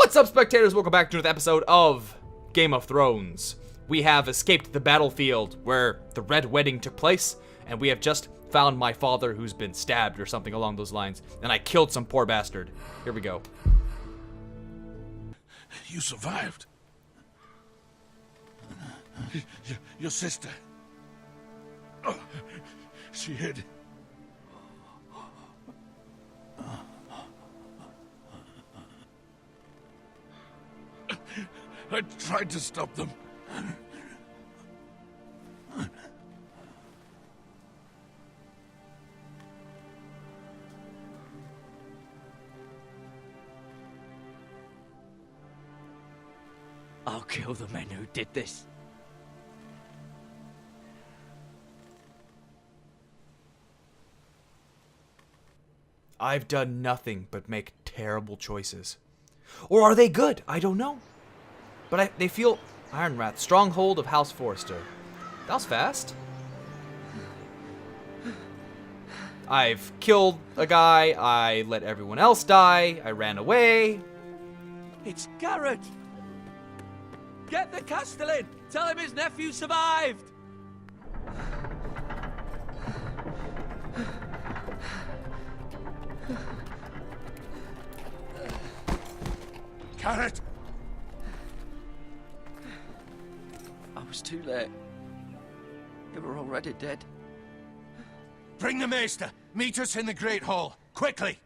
What's up, spectators? Welcome back to another episode of Game of Thrones. We have escaped the battlefield where the Red Wedding took place, and we have just found my father who's been stabbed or something along those lines, and I killed some poor bastard. Here we go. You survived. Your sister. Oh, she hid. I tried to stop them. I'll kill the men who did this. I've done nothing but make terrible choices. Or are they good? I don't know. But they feel... Iron Wrath, stronghold of House Forrester. That was fast. I've killed a guy. I let everyone else die. I ran away. It's Garrett! Get the Castellan! Tell him his nephew survived! Carrot! I was too late. They were already dead. Bring the Maester. Meet us in the Great Hall. Quickly!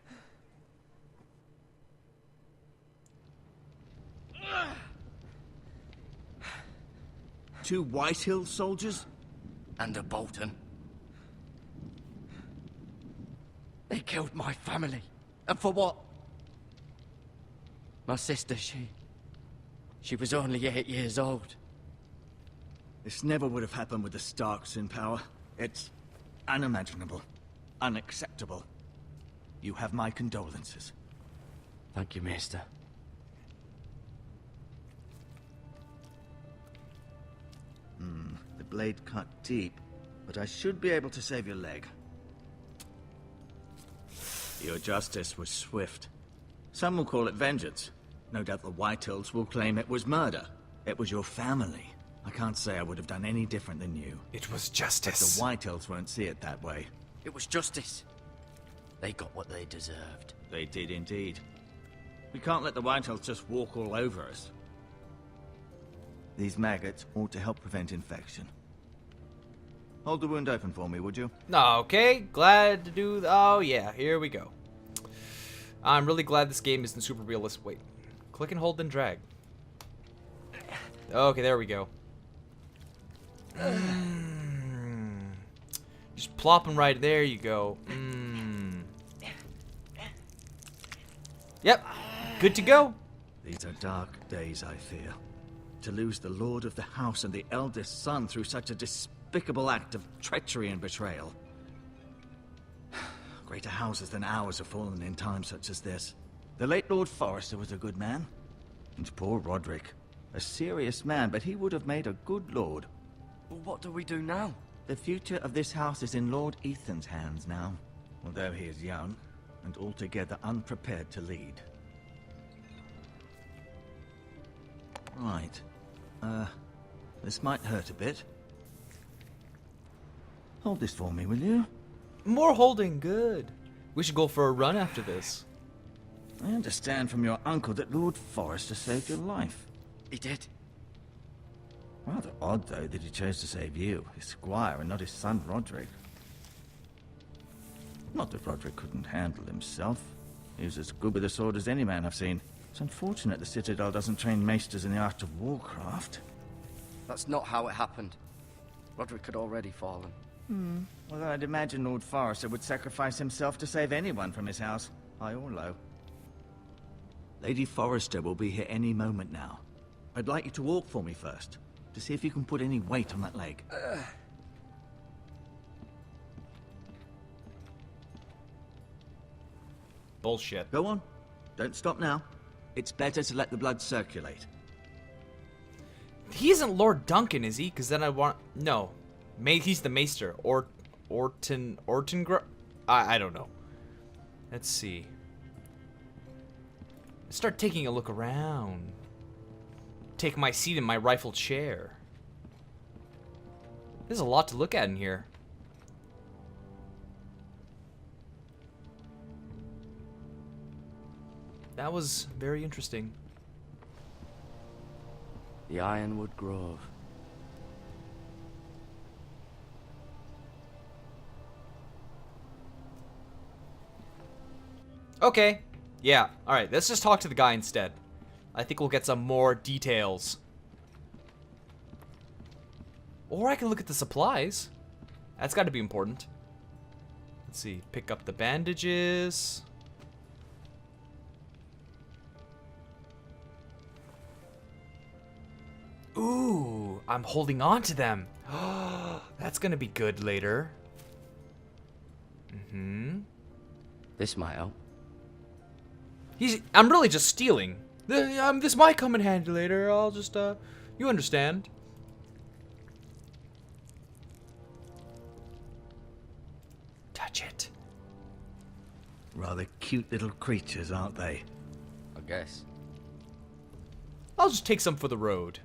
Two Whitehill soldiers? And a Bolton. They killed my family. And for what? My sister, she was only 8 years old. This never would have happened with the Starks in power. It's unimaginable. Unacceptable. You have my condolences. Thank you, Maester. The blade cut deep, but I should be able to save your leg. Your justice was swift. Some will call it vengeance. No doubt the Whitehills will claim it was murder. It was your family. I can't say I would have done any different than you. It was But justice. the Whitehills won't see it that way. It was justice. They got what they deserved. They did indeed. We can't let the Whitehills just walk all over us. These maggots ought to help prevent infection. Hold the wound open for me, would you? Okay, glad to do... Oh, yeah, here we go. I'm really glad this game isn't super realistic. Wait, click and hold, then drag. Okay, there we go. Just plop them right there. You go. Yep, good to go. These are dark days, I fear. To lose the Lord of the House and the eldest son through such a despicable act of treachery and betrayal. Greater houses than ours have fallen in times such as this. The late Lord Forrester was a good man. And poor Roderick. A serious man, but he would have made a good lord. Well, what do we do now? The future of this house is in Lord Ethan's hands now. Although he is young, and altogether unprepared to lead. Right. This might hurt a bit. Hold this for me, will you? More holding, good. We should go for a run after this. I understand from your uncle that Lord Forrester saved your life. He did. Rather odd, though, that he chose to save you, his squire, and not his son Roderick. Not that Roderick couldn't handle himself. He was as good with a sword as any man I've seen. It's unfortunate the Citadel doesn't train maesters in the art of warcraft. That's not how it happened. Roderick had already fallen. Well, I'd imagine Lord Forrester would sacrifice himself to save anyone from his house, high or low. Lady Forrester will be here any moment now. I'd like you to walk for me first, to see if you can put any weight on that leg. Bullshit. Go on. Don't stop now. It's better to let the blood circulate. He isn't Lord Duncan, is he? Because then I want... No. He's the Maester. Orton... I don't know. Let's see. Start taking a look around. Take my seat in my rifle chair. There's a lot to look at in here. That was very interesting. The Ironwood Grove. Okay. Yeah. Alright, let's just talk to the guy instead. I think we'll get some more details. Or I can look at the supplies. That's got to be important. Let's see. Pick up the bandages. Ooh, I'm holding on to them. That's going to be good later. This might help. I'm really just stealing. This might come in handy later. I'll just, you understand. Touch it. Rather cute little creatures, aren't they? I guess. I'll just take some for the road.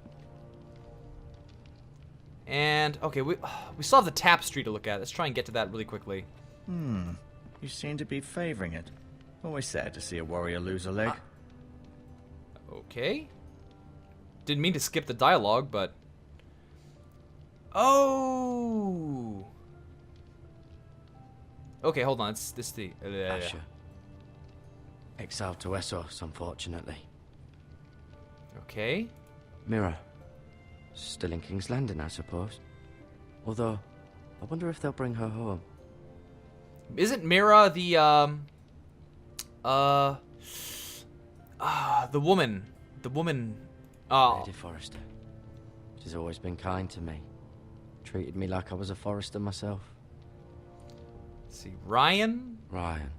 And, okay, we still have the tapestry to look at. Let's try and get to that really quickly. You seem to be favoring it. Always sad to see a warrior lose a leg. Okay. Didn't mean to skip the dialogue, but... Oh! Okay, hold on. This the... Asher. Exiled to Essos, unfortunately. Okay. Mira. Still in King's Landing, I suppose. Although, I wonder if they'll bring her home. Isn't Mira the, the woman. The woman. Oh. Lady Forrester. She's always been kind to me. Treated me like I was a Forrester myself. Let's see. Ryan? Ryan.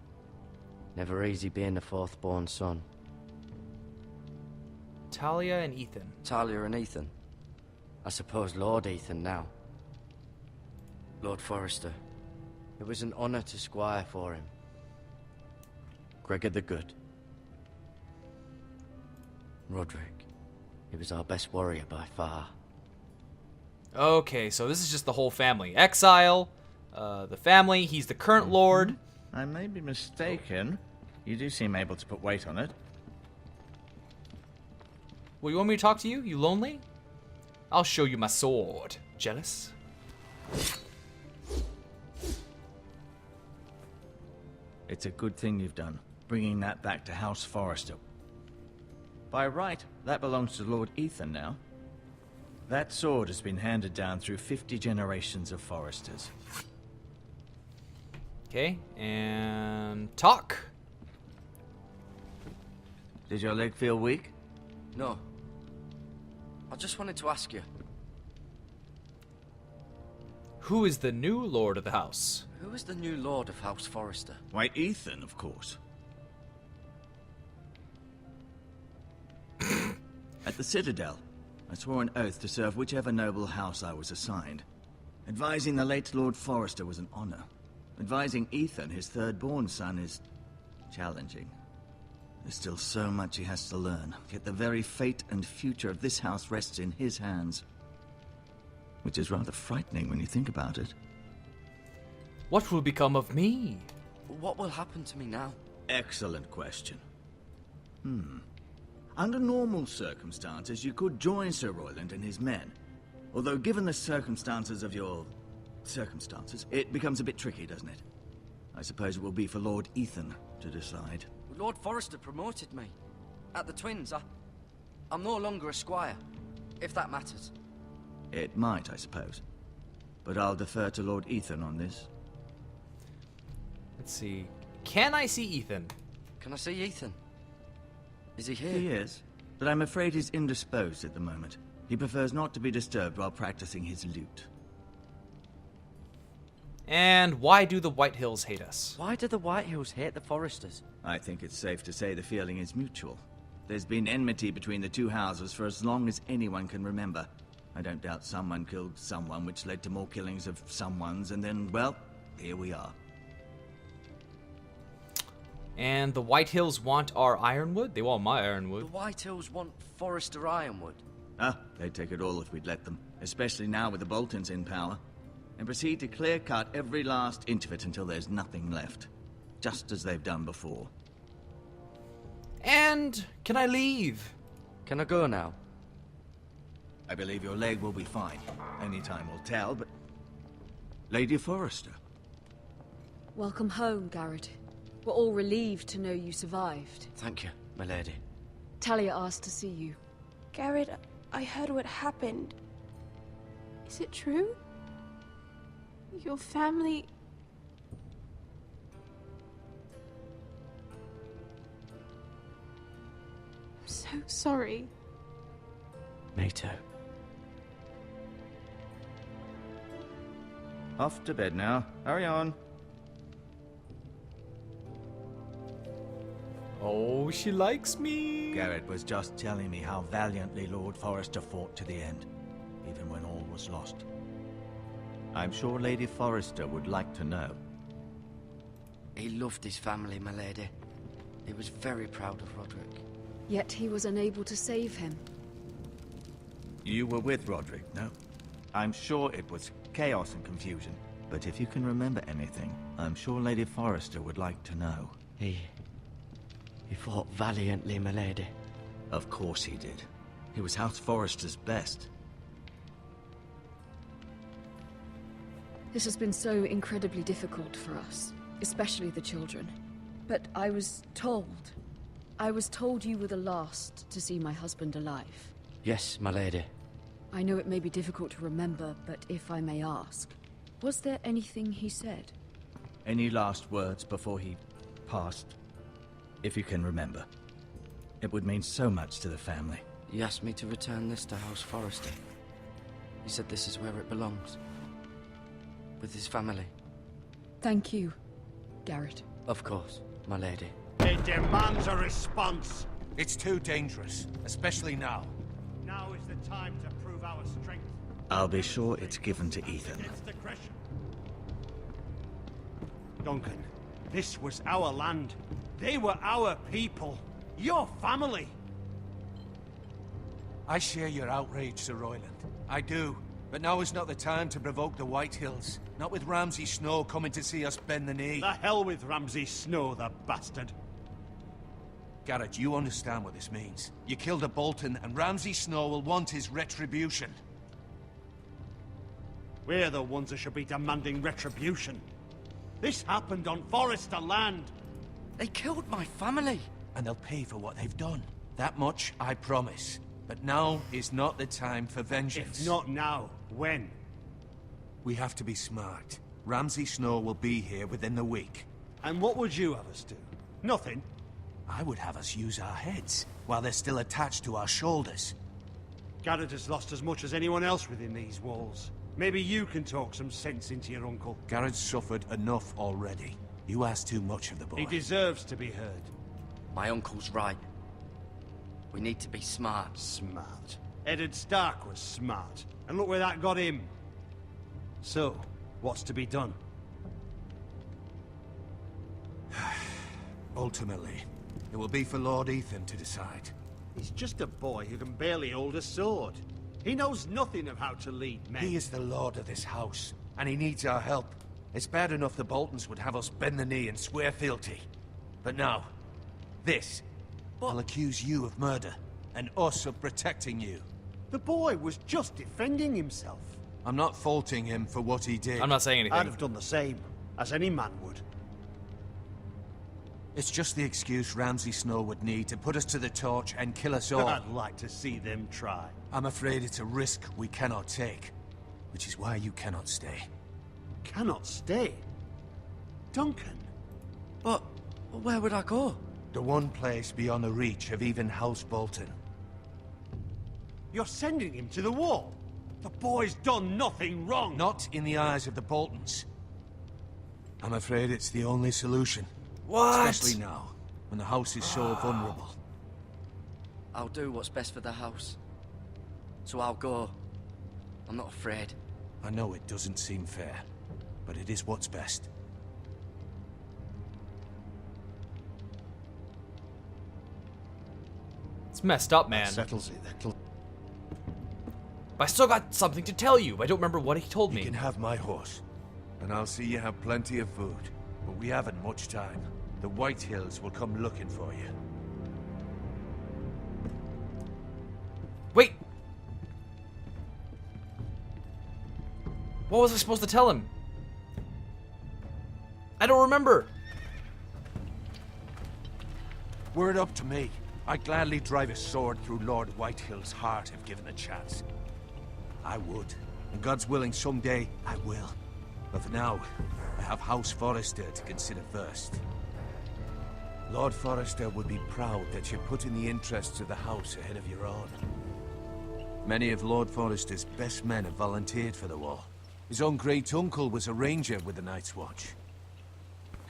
Never easy being the fourth-born son. Talia and Ethan. Talia and Ethan. I suppose Lord Ethan now. Lord Forrester. It was an honor to squire for him. Gregor the Good. Roderick. He was our best warrior by far. Okay, so this is just the whole family. Exile, the family, he's the current lord. I may be mistaken. You do seem able to put weight on it. Well, you want me to talk to you? You lonely? I'll show you my sword. Jealous? It's a good thing you've done, bringing that back to House Forrester. By right, that belongs to Lord Ethan now. That sword has been handed down through 50 generations of Forresters. Okay, and talk. Did your leg feel weak? No. I just wanted to ask you. Who is the new lord of the house? Who is the new Lord of House Forrester? Why, Ethan, of course. At the Citadel, I swore an oath to serve whichever noble house I was assigned. Advising the late Lord Forrester was an honor. Advising Ethan, his third-born son, is challenging. There's still so much he has to learn, yet the very fate and future of this house rests in his hands. Which is rather frightening when you think about it. What will become of me? What will happen to me now? Excellent question. Under normal circumstances, you could join Sir Royland and his men. Although given the circumstances of your... circumstances, it becomes a bit tricky, doesn't it? I suppose it will be for Lord Ethan to decide. Lord Forrester promoted me. At the Twins, I'm no longer a squire, if that matters. It might, I suppose. But I'll defer to Lord Ethan on this. Let's see. Can I see Ethan? Can I see Ethan? Is he here? He is, but I'm afraid he's indisposed at the moment. He prefers not to be disturbed while practicing his lute. And why do the White Hills hate us? Why do the White Hills hate the Forresters? I think it's safe to say the feeling is mutual. There's been enmity between the two houses for as long as anyone can remember. I don't doubt someone killed someone, which led to more killings of someones, and then, well, here we are. And the White Hills want our ironwood? They want my The ironwood. White Hills want Forrester Ironwood. Ah, they'd take it all if we'd let them, especially now with the Boltons in power. And proceed to clear-cut every last inch of it until there's nothing left. Just as they've done before. And can I leave? Can I go now? I believe your leg will be fine. Only time will tell, but... Lady Forrester. Welcome home, Garrett. We're all relieved to know you survived. Thank you, my lady. Talia asked to see you. Garrett, I heard what happened. Is it true? Your family... I'm so sorry. Me too. Off to bed now. Hurry on. Oh, she likes me. Garrett was just telling me how valiantly Lord Forrester fought to the end, even when all was lost. I'm sure Lady Forrester would like to know. He loved his family, my lady. He was very proud of Roderick. Yet he was unable to save him. You were with Roderick, no? I'm sure it was chaos and confusion. But if you can remember anything, I'm sure Lady Forrester would like to know. He fought valiantly, my lady. Of course he did. He was House Forrester's best. This has been so incredibly difficult for us, especially the children. But I was told you were the last to see my husband alive. Yes, my lady. I know it may be difficult to remember, but if I may ask, was there anything he said? Any last words before he passed? If you can remember. It would mean so much to the family. He asked me to return this to House Forrester. He said this is where it belongs. With his family. Thank you, Garrett. Of course, my lady. It demands a response. It's too dangerous, especially now. Now is the time to prove our strength. I'll be sure it's given to Ethan. Against aggression. Duncan, this was our land. They were our people. Your family. I share your outrage, Sir Royland. I do. But now is not the time to provoke the White Hills. Not with Ramsay Snow coming to see us bend the knee. The hell with Ramsay Snow, the bastard. Garrett, you understand what this means. You killed a Bolton, and Ramsay Snow will want his retribution. We're the ones that should be demanding retribution. This happened on Forrester land. They killed my family. And they'll pay for what they've done. That much, I promise. But now is not the time for vengeance. If not now, when? We have to be smart. Ramsay Snow will be here within the week. And what would you have us do? Nothing. I would have us use our heads, while they're still attached to our shoulders. Garrett has lost as much as anyone else within these walls. Maybe you can talk some sense into your uncle. Garrett's suffered enough already. You ask too much of the boy. He deserves to be heard. My uncle's right. We need to be smart. Smart. Eddard Stark was smart. And look where that got him. So, what's to be done? Ultimately, it will be for Lord Ethan to decide. He's just a boy who can barely hold a sword. He knows nothing of how to lead men. He is the lord of this house, and he needs our help. It's bad enough the Boltons would have us bend the knee and swear fealty. But now, this will accuse you of murder, and us of protecting you. The boy was just defending himself. I'm not faulting him for what he did. I'm not saying anything. I'd have done the same, as any man would. It's just the excuse Ramsay Snow would need to put us to the torch and kill us all. I'd like to see them try. I'm afraid it's a risk we cannot take, which is why you cannot stay. Cannot stay? Duncan? But where would I go? The one place beyond the reach of even House Bolton. You're sending him to the wall? The boy's done nothing wrong! Not in the eyes of the Boltons. I'm afraid it's the only solution. What? Especially now, when the house is so vulnerable. I'll do what's best for the house. So I'll go. I'm not afraid. I know it doesn't seem fair, but it is what's best. It's messed up, man. That settles it. That'll... But I still got something to tell you. I don't remember what he told You me. can have my horse, and I'll see you have plenty of food. But we haven't much time. The White Hills will come looking for you. Wait! What was I supposed to tell him? I don't remember. Were it up to me, I'd gladly drive a sword through Lord Whitehill's heart if given a chance. I would. And God's willing, someday I will. But for now, I have House Forrester to consider first. Lord Forrester would be proud that you're putting the interests of the house ahead of your own. Many of Lord Forrester's best men have volunteered for the war. His own great-uncle was a ranger with the Night's Watch.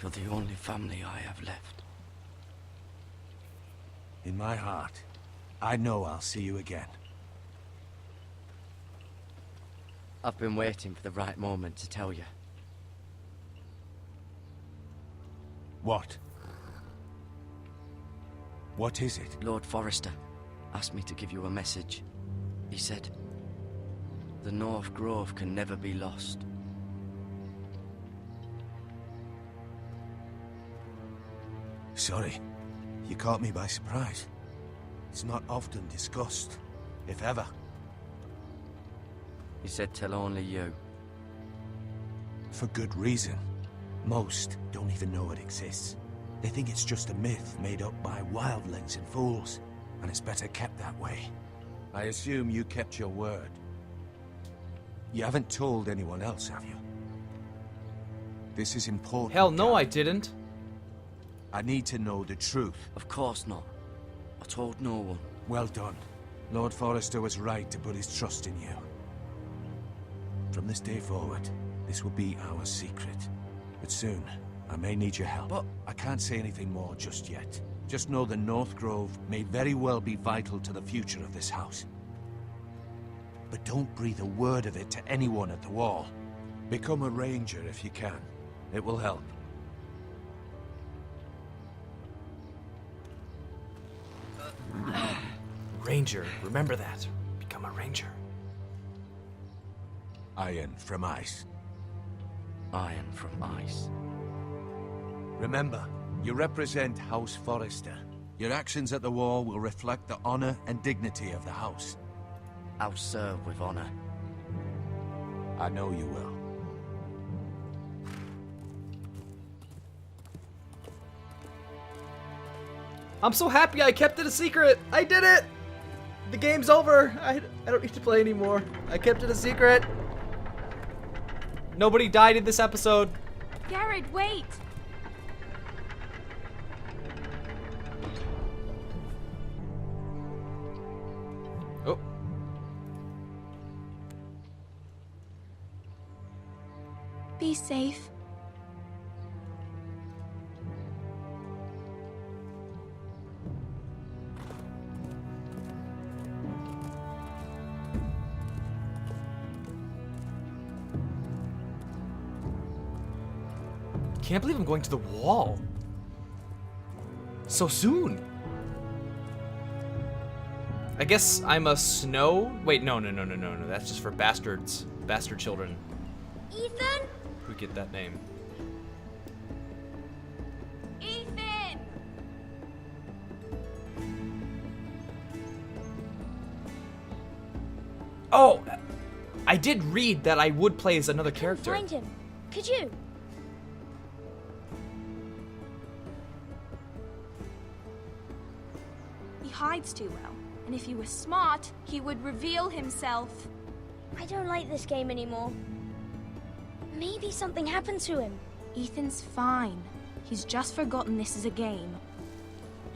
You're the only family I have left. In my heart, I know I'll see you again. I've been waiting for the right moment to tell you. What? What is it? Lord Forrester asked me to give you a message. He said, the North Grove can never be lost. Sorry, you caught me by surprise. It's not often discussed, if ever. He said tell only you. For good reason. Most don't even know it exists. They think it's just a myth made up by wildlings and fools, and it's better kept that way. I assume you kept your word. You haven't told anyone else, have you? This is important. Hell no, Garrett. I didn't. I need to know the truth. Of course not. I told no one. Well done. Lord Forrester was right to put his trust in you. From this day forward, this will be our secret. But soon, I may need your help. But I can't say anything more just yet. Just know the North Grove may very well be vital to the future of this house. But don't breathe a word of it to anyone at the wall. Become a ranger if you can. It will help. Ranger, remember that. Become a ranger. Iron from ice. iron from ice. Remember, you represent House Forrester. Your actions at the war will reflect the honor and dignity of the house. I'll serve with honor. I know you will. I'm so happy I kept it a secret. I did it. The game's over. I don't need to play anymore. I kept it a secret. Nobody died in this episode. Garrett, wait! Oh. Be safe. Can't believe I'm going to the wall. So soon. I guess I'm a snow. Wait, no. That's just for bastards. Bastard children. Ethan? Who get that name? Ethan! Oh, I did read that I would play as another character. Find him. Could you? He hides too well. And if he was smart, he would reveal himself. I don't like this game anymore. Maybe something happened to him. Ethan's fine. He's just forgotten this is a game.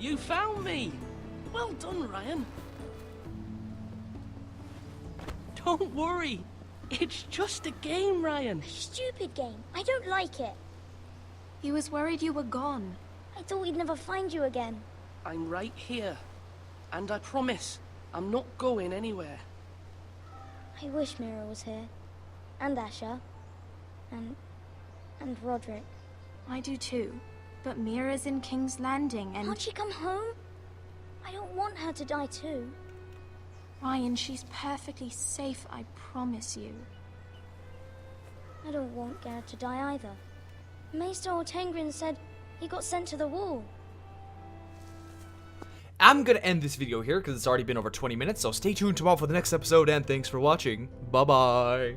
You found me! Well done, Ryan. Don't worry. It's just a game, Ryan. Stupid game. I don't like it. He was worried you were gone. I thought we'd never find you again. I'm right here. And I promise, I'm not going anywhere. I wish Mira was here. And Asher. And Roderick. I do too. But Mira's in King's Landing and... Can't she come home? I don't want her to die too. Ryan, she's perfectly safe, I promise you. I don't want Garrett to die either. Maester Ortengrin said he got sent to the wall. I'm gonna end this video here because it's already been over 20 minutes, so stay tuned tomorrow for the next episode, and thanks for watching. Bye-bye.